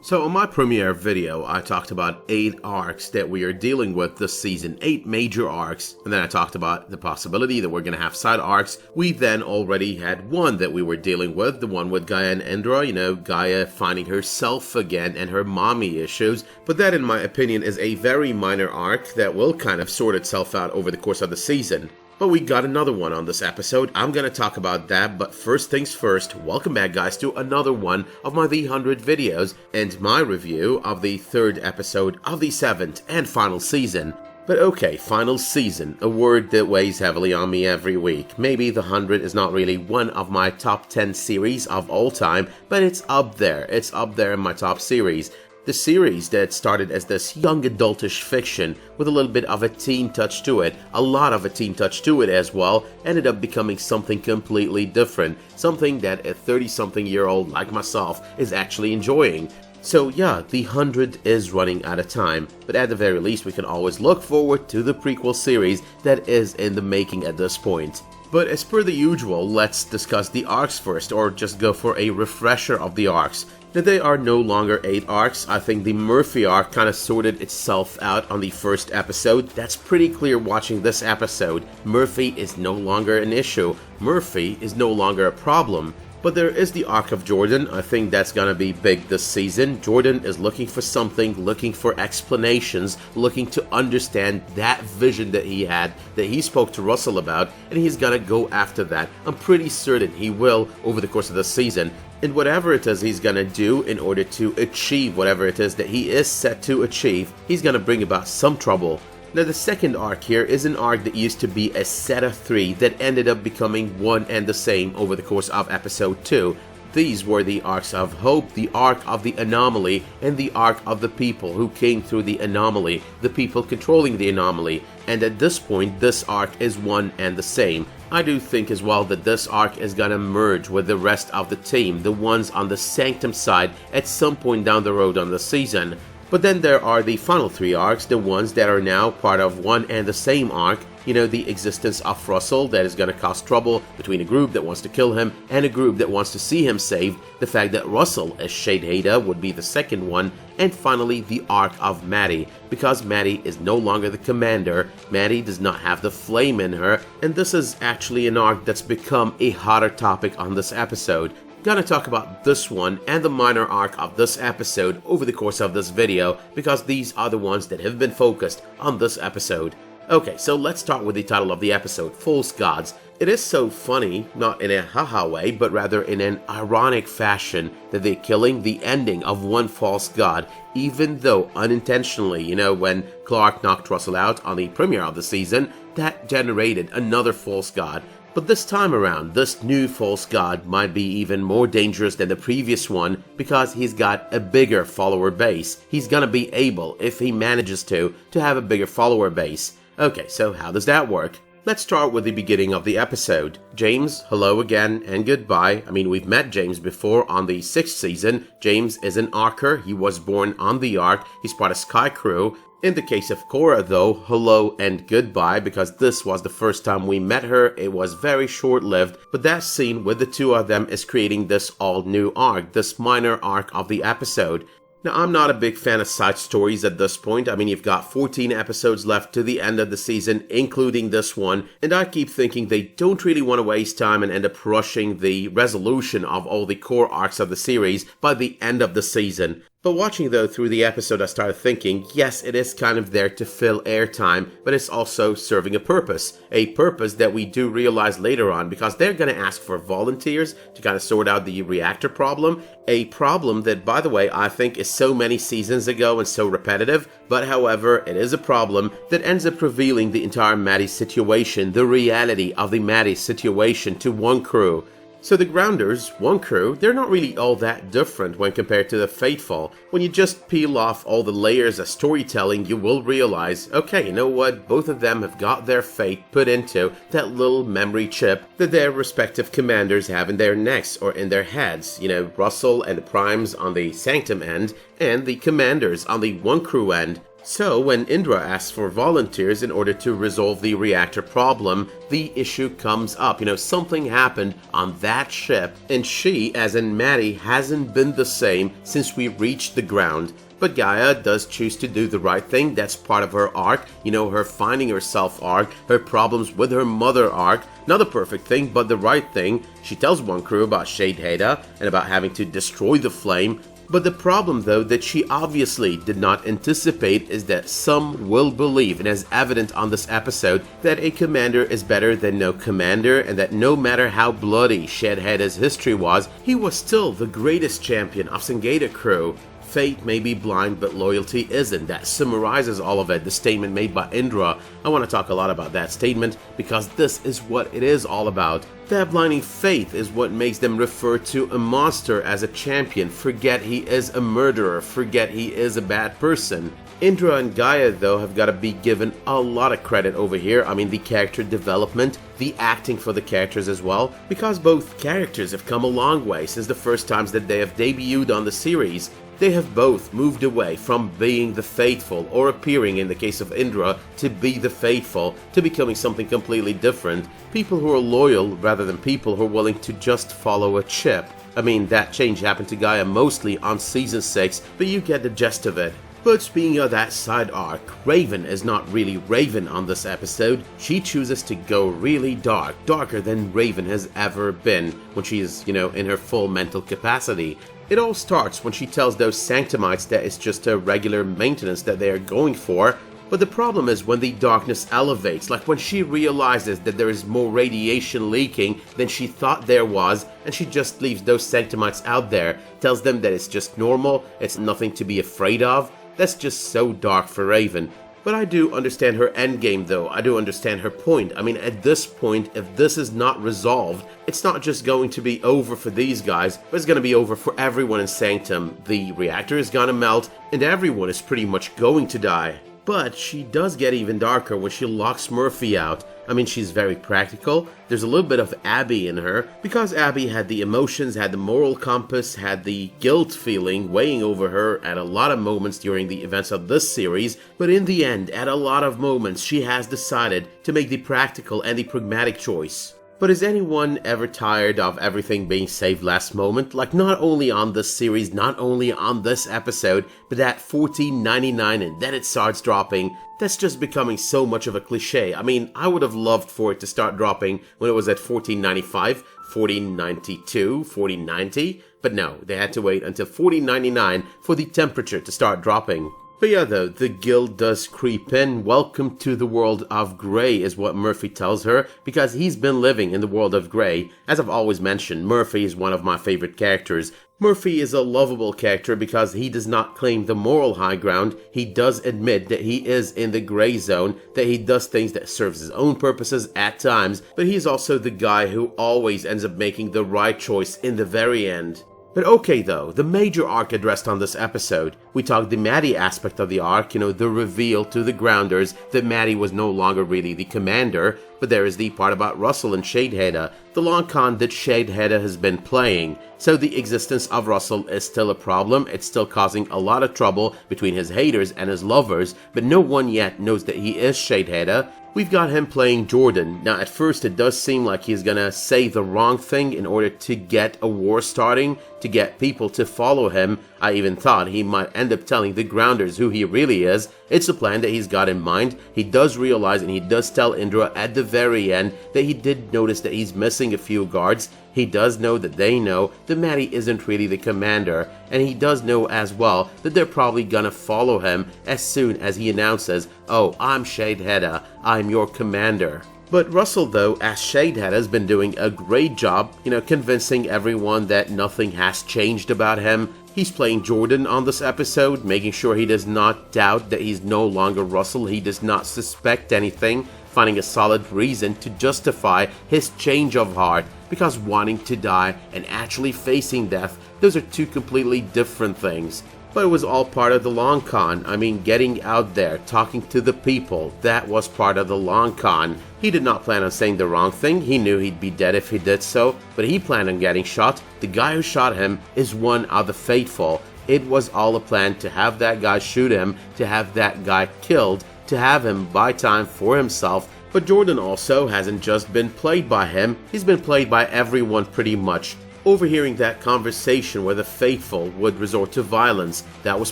So on my premiere video, I talked about 8 arcs that we are dealing with this season, 8 major arcs, and then I talked about the possibility that we're going to have side arcs. We then already had one that we were dealing with, the one with Gaia and Indra, Gaia finding herself again and her mommy issues, but that in my opinion is a very minor arc that will kind of sort itself out over the course of the season. But we got another one on this episode. I'm gonna talk about that, but first things first, welcome back guys to another one of my The 100 videos and my review of the 3rd episode of the 7th and final season. But okay, final season, a word that weighs heavily on me every week. Maybe The 100 is not really one of my top 10 series of all time, but it's up there. It's up there in my top series. The series that started as this young adultish fiction with a little bit of a teen touch to it, a lot of a teen touch to it as well, ended up becoming something completely different, something that a 30-something-year-old like myself is actually enjoying. So yeah, The 100 is running out of time, but at the very least we can always look forward to the prequel series that is in the making at this point. But as per the usual, let's discuss the arcs first, or just go for a refresher of the arcs. Now they are no longer 8 arcs. I think the Murphy arc kind of sorted itself out on the first episode. That's pretty clear watching this episode. Murphy is no longer an issue. Murphy is no longer a problem. But there is the arc of Jordan. I think that's gonna be big this season. Jordan is looking for something, looking for explanations, looking to understand that vision that he had, that he spoke to Russel about, and he's gonna go after that. I'm pretty certain he will over the course of the season. And whatever it is he's gonna do in order to achieve whatever it is that he is set to achieve, he's gonna bring about some trouble. Now the second arc here is an arc that used to be a set of 3 that ended up becoming one and the same over the course of episode 2. These were the arcs of Hope, the arc of the anomaly, and the arc of the people who came through the anomaly, the people controlling the anomaly. And at this point, this arc is one and the same. I do think as well that this arc is gonna merge with the rest of the team, the ones on the Sanctum side, at some point down the road on the season. But then there are the final 3 arcs, the ones that are now part of one and the same arc. The existence of Russel that is going to cause trouble between a group that wants to kill him and a group that wants to see him saved. The fact that Russel as Sheidheda would be the second one. And finally the arc of Madi, because Madi is no longer the commander. Madi does not have the flame in her, and this is actually an arc that's become a hotter topic on this episode. Gonna talk about this one and the minor arc of this episode over the course of this video, because these are the ones that have been focused on this episode. Okay, so let's start with the title of the episode, False Gods. It is so funny, not in a haha way, but rather in an ironic fashion, that they're killing the ending of one false god, even though unintentionally, when Clarke knocked Russel out on the premiere of the season, that generated another false god. But this time around, this new false god might be even more dangerous than the previous one because he's got a bigger follower base. He's gonna be able, if he manages to have a bigger follower base. Okay, so how does that work? Let's start with the beginning of the episode. James, hello again and goodbye. We've met James before on the 6th season. James is an Archer. He was born on the Ark. He's part of Sky Crew. In the case of Cora though, hello and goodbye, because this was the first time we met her. It was very short-lived, but that scene with the two of them is creating this all-new arc, this minor arc of the episode. Now, I'm not a big fan of side stories at this point. You've got 14 episodes left to the end of the season, including this one, and I keep thinking they don't really want to waste time and end up rushing the resolution of all the core arcs of the series by the end of the season. But watching though through the episode, I started thinking, yes, it is kind of there to fill airtime, but it's also serving a purpose that we do realize later on, because they're going to ask for volunteers to kind of sort out the reactor problem, a problem that, by the way, I think is so many seasons ago and so repetitive, but however, it is a problem that ends up revealing the entire Madi situation, the reality of the Madi situation to one crew. So the Grounders, one crew, they're not really all that different when compared to the Faithful. When you just peel off all the layers of storytelling, you will realize, okay, you know what, both of them have got their fate put into that little memory chip that their respective commanders have in their necks or in their heads. Russel and the Primes on the Sanctum end, and the commanders on the one crew end. So when Indra asks for volunteers in order to resolve the reactor problem, the issue comes up. Something happened on that ship, and she, as in Madi, hasn't been the same since we reached the ground. But Gaia does choose to do the right thing. That's part of her arc, her finding herself arc, her problems with her mother arc. Not the perfect thing, but the right thing. She tells one crew about Sheidheda and about having to destroy the flame. But the problem, though, that she obviously did not anticipate is that some will believe, and as evident on this episode, that a commander is better than no commander, and that no matter how bloody Sheidheda's history was, he was still the greatest champion of Sheidheda crew. Fate may be blind, but loyalty isn't. That summarizes all of it, the statement made by Indra. I want to talk a lot about that statement because this is what it is all about. That blinding faith is what makes them refer to a monster as a champion, forget he is a murderer, forget he is a bad person. Indra and Gaia, though, have got to be given a lot of credit over here. The character development, the acting for the characters as well, because both characters have come a long way since the first times that they have debuted on the series. They have both moved away from being the faithful, or appearing in the case of Indra, to be the faithful, to becoming something completely different. People who are loyal rather than people who are willing to just follow a chip. That change happened to Gaia mostly on Season 6, but you get the gist of it. But speaking of that side arc, Raven is not really Raven on this episode. She chooses to go really dark, darker than Raven has ever been when she is, in her full mental capacity. It all starts when she tells those Sanctomites that it's just a regular maintenance that they are going for. But the problem is when the darkness elevates, like when she realizes that there is more radiation leaking than she thought there was, and she just leaves those Sanctomites out there, tells them that it's just normal, it's nothing to be afraid of. That's just so dark for Raven. But I do understand her endgame, though. I do understand her point. At this point, if this is not resolved, it's not just going to be over for these guys, but it's going to be over for everyone in Sanctum. The reactor is going to melt, and everyone is pretty much going to die. But she does get even darker when she locks Murphy out. She's very practical. There's a little bit of Abby in her, because Abby had the emotions, had the moral compass, had the guilt feeling weighing over her at a lot of moments during the events of this series. But in the end, at a lot of moments, she has decided to make the practical and the pragmatic choice. But is anyone ever tired of everything being saved last moment? Like, not only on this series, not only on this episode, but at 14.99 and then it starts dropping. That's just becoming so much of a cliche. I would have loved for it to start dropping when it was at 14.95, 14.92, 14.90, but no, they had to wait until 14.99 for the temperature to start dropping. But yeah, though, the guilt does creep in. Welcome to the world of Grey is what Murphy tells her, because he's been living in the world of Grey. As I've always mentioned, Murphy is one of my favorite characters. Murphy is a lovable character because he does not claim the moral high ground. He does admit that he is in the gray zone, that he does things that serves his own purposes at times, but he's also the guy who always ends up making the right choice in the very end. But okay though, the major arc addressed on this episode. We talked the Madi aspect of the arc, the reveal to the Grounders that Madi was no longer really the commander, but there is the part about Russel and Sheidheda, the long con that Sheidheda has been playing. So the existence of Russel is still a problem, it's still causing a lot of trouble between his haters and his lovers, but no one yet knows that he is Sheidheda. We've got him playing Jordan. Now at first it does seem like he's gonna say the wrong thing in order to get a war starting, to get people to follow him. I even thought he might end up telling the Grounders who he really is. It's a plan that he's got in mind. He does realize, and he does tell Indra at the very end, that he did notice that he's missing a few guards. He does know that they know that Madi isn't really the commander, and he does know as well that they're probably gonna follow him as soon as he announces, "Oh, I'm Sheidheda, I'm your commander." But Russel, though, as Sheidheda, has been doing a great job, convincing everyone that nothing has changed about him. He's playing Jordan on this episode, making sure he does not doubt that he's no longer Russel, he does not suspect anything, finding a solid reason to justify his change of heart, because wanting to die and actually facing death, those are two completely different things. But it was all part of the long con. Getting out there, talking to the people, that was part of the long con. He did not plan on saying the wrong thing. He knew he'd be dead if he did so, but he planned on getting shot. The guy who shot him is one of the faithful. It was all a plan to have that guy shoot him, to have that guy killed, to have him buy time for himself. But Jordan also hasn't just been played by him, he's been played by everyone pretty much. Overhearing that conversation where the faithful would resort to violence, that was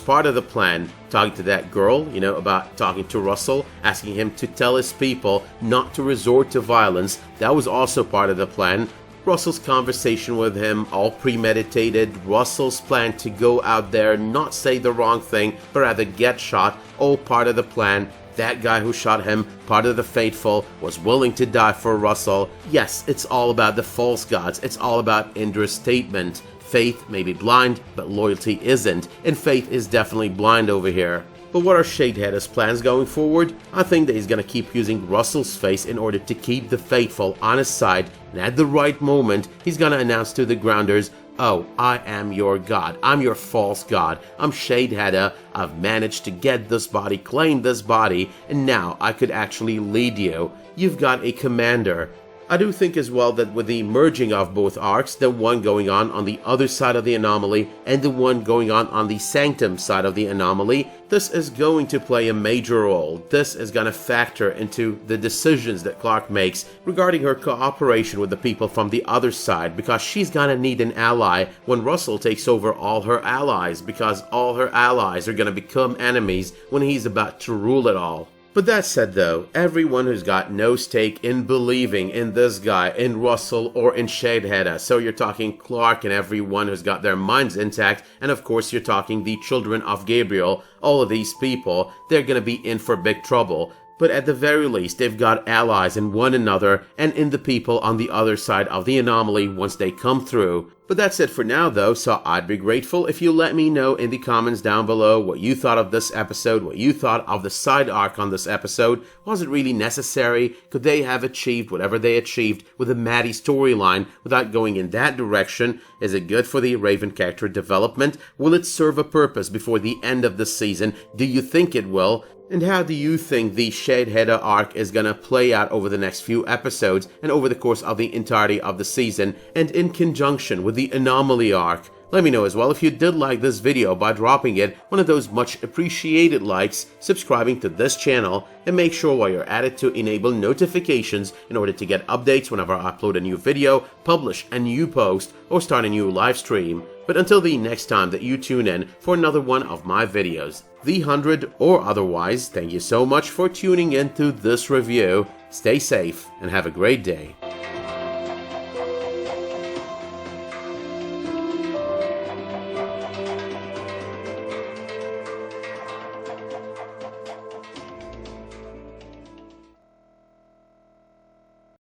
part of the plan. Talking to that girl, about talking to Russel, asking him to tell his people not to resort to violence, that was also part of the plan. Russel's conversation with him, all premeditated. Russel's plan to go out there, not say the wrong thing, but rather get shot, all part of the plan. That guy who shot him, part of the faithful, was willing to die for Russel. Yes, it's all about the false gods. It's all about Indra's statement. Faith may be blind, but loyalty isn't, and faith is definitely blind over here. But what are Sheidheda's plans going forward? I think that he's going to keep using Russel's face in order to keep the faithful on his side, and at the right moment, he's going to announce to the grounders, "Oh, I am your god. I'm your false god. I'm Sheidheda. I've managed to get this body, claim this body, and now I could actually lead you. You've got a commander." I do think as well that with the merging of both arcs, the one going on the other side of the anomaly and the one going on the sanctum side of the anomaly, this is going to play a major role. This is going to factor into the decisions that Clarke makes regarding her cooperation with the people from the other side, because she's going to need an ally when Russel takes over all her allies, because all her allies are going to become enemies when he's about to rule it all. But that said though, everyone who's got no stake in believing in this guy, in Russel or in Sheidheda, so you're talking Clarke and everyone who's got their minds intact, and of course you're talking the children of Gabriel, all of these people, they're gonna be in for big trouble. But at the very least, they've got allies in one another and in the people on the other side of the anomaly once they come through. But that's it for now though, so I'd be grateful if you let me know in the comments down below what you thought of this episode, what you thought of the side arc on this episode. Was it really necessary? Could they have achieved whatever they achieved with the Madi storyline without going in that direction? Is it good for the Raven character development? Will it serve a purpose before the end of the season? Do you think it will? And how do you think the Sheidheda arc is gonna play out over the next few episodes and over the course of the entirety of the season, and in conjunction with the Anomaly arc? Let me know as well if you did like this video by dropping it one of those much appreciated likes, subscribing to this channel, and make sure while you're at it to enable notifications in order to get updates whenever I upload a new video, publish a new post, or start a new live stream. But until the next time that you tune in for another one of my videos, the 100 or otherwise, thank you so much for tuning in to this review. Stay safe and have a great day.